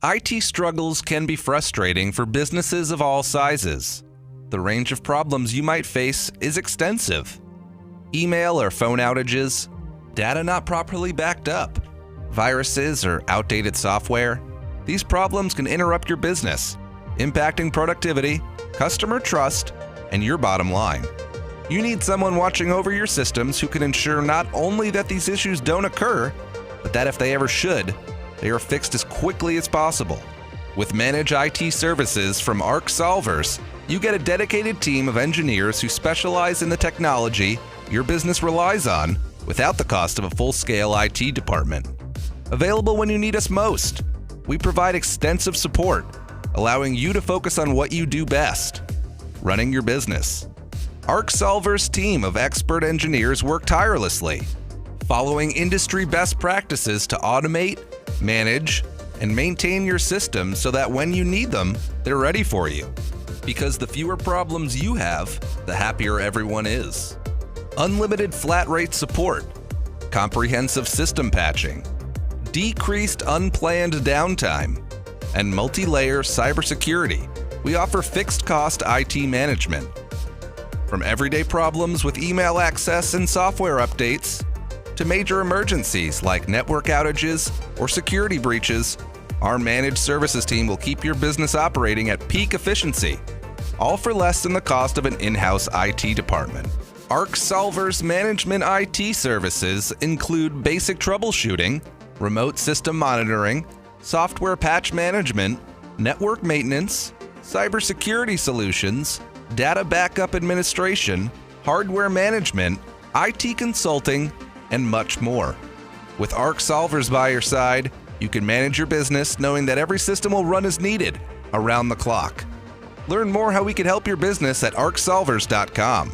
IT struggles can be frustrating for businesses of all sizes. The range of problems you might face is extensive. Email or phone outages, data not properly backed up, viruses or outdated software. These problems can interrupt your business, impacting productivity, customer trust, and your bottom line. You need someone watching over your systems who can ensure not only that these issues don't occur, but that if they ever should, they are fixed as quickly as possible. With managed IT services from ARKSolvers, you get a dedicated team of engineers who specialize in the technology your business relies on without the cost of a full-scale IT department. Available when you need us most, we provide extensive support, allowing you to focus on what you do best, running your business. ARKSolvers' team of expert engineers work tirelessly, following industry best practices to automate, manage, and maintain your systems so that when you need them, they're ready for you. Because the fewer problems you have, the happier everyone is. Unlimited flat rate support, comprehensive system patching, decreased unplanned downtime, and multi-layer cybersecurity. We offer fixed cost IT management. From everyday problems with email access and software updates, to major emergencies like network outages or security breaches, our managed services team will keep your business operating at peak efficiency, all for less than the cost of an in-house IT department. ARKSolvers management IT services include basic troubleshooting, remote system monitoring, software patch management, network maintenance, cybersecurity solutions, data backup administration, hardware management, IT consulting, and much more. With ARKSolvers by your side, you can manage your business knowing that every system will run as needed, around the clock. Learn more how we can help your business at ARKSolvers.com.